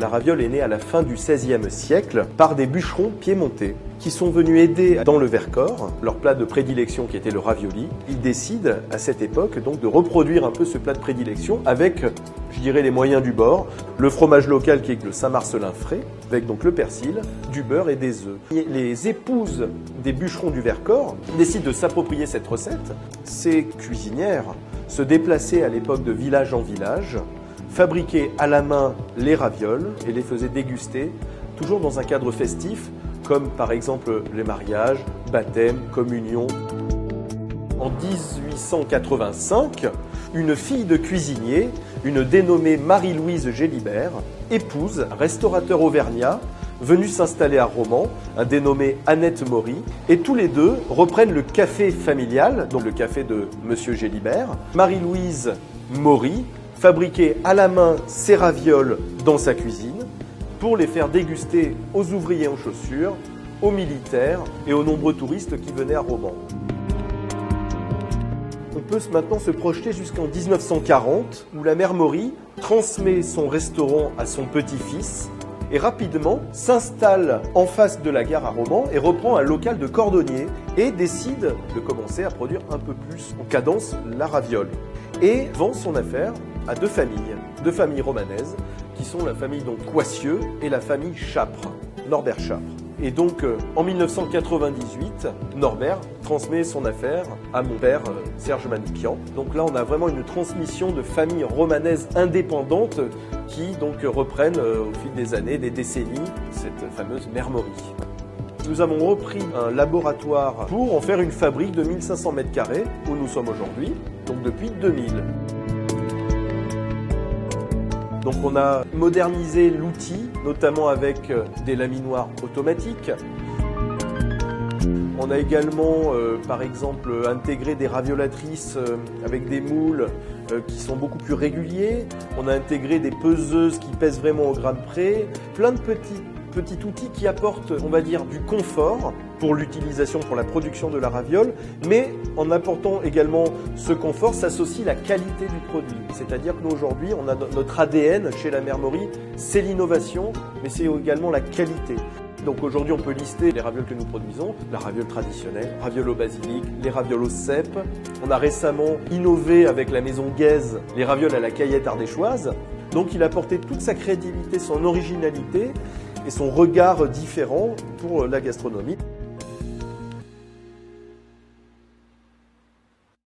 raviole est née à la fin du XVIe siècle par des bûcherons piémontais qui sont venus aider dans le Vercors, leur plat de prédilection qui était le ravioli. Ils décident à cette époque donc de reproduire un peu ce plat de prédilection avec, je dirais, les moyens du bord, le fromage local qui est le Saint-Marcellin frais, avec donc le persil, du beurre et des œufs. Les épouses des bûcherons du Vercors décident de s'approprier cette recette. Ces cuisinières se déplaçaient à l'époque de village en village, fabriquaient à la main les ravioles et les faisaient déguster, toujours dans un cadre festif, comme par exemple les mariages, baptêmes, communions. En 1885, une fille de cuisinier, une dénommée Marie-Louise Gélibert, épouse un restaurateur auvergnat venu s'installer à Romans, un dénommé Annette Maury, et tous les deux reprennent le café familial, donc le café de Monsieur Gélibert. Marie-Louise Maury fabriquait à la main ses ravioles dans sa cuisine pour les faire déguster aux ouvriers en chaussures, aux militaires et aux nombreux touristes qui venaient à Romans. On peut maintenant se projeter jusqu'en 1940, où la mère Maury transmet son restaurant à son petit-fils et rapidement s'installe en face de la gare à Romans et reprend un local de cordonnier et décide de commencer à produire un peu plus en cadence la raviole. Et vend son affaire à deux familles romanaises, qui sont la famille donc Coissieux et la famille Chapre, Norbert Chapre. Et donc en 1998, Norbert transmet son affaire à mon père Serge Manoukian. Donc là on a vraiment une transmission de familles romanaises indépendantes qui donc reprennent au fil des années, des décennies, cette fameuse mère Maury. Nous avons repris un laboratoire pour en faire une fabrique de 1500 m² où nous sommes aujourd'hui, donc depuis 2000. Donc on a modernisé l'outil, notamment avec des laminoirs automatiques. On a également, par exemple, intégré des raviolatrices avec des moules qui sont beaucoup plus réguliers. On a intégré des peseuses qui pèsent vraiment au gramme près. Plein de petits outils qui apportent, on va dire, du confort pour l'utilisation, pour la production de la raviole, mais en apportant également ce confort, s'associe la qualité du produit. C'est-à-dire que nous, aujourd'hui, on a notre ADN chez la mère Maury, c'est l'innovation, mais c'est également la qualité. Donc aujourd'hui, on peut lister les ravioles que nous produisons, la raviole traditionnelle, raviole au basilic, les ravioles au cèpe. On a récemment innové avec la maison Guèze les ravioles à la caillette ardéchoise. Donc il a apporté toute sa créativité, son originalité et son regard différent pour la gastronomie.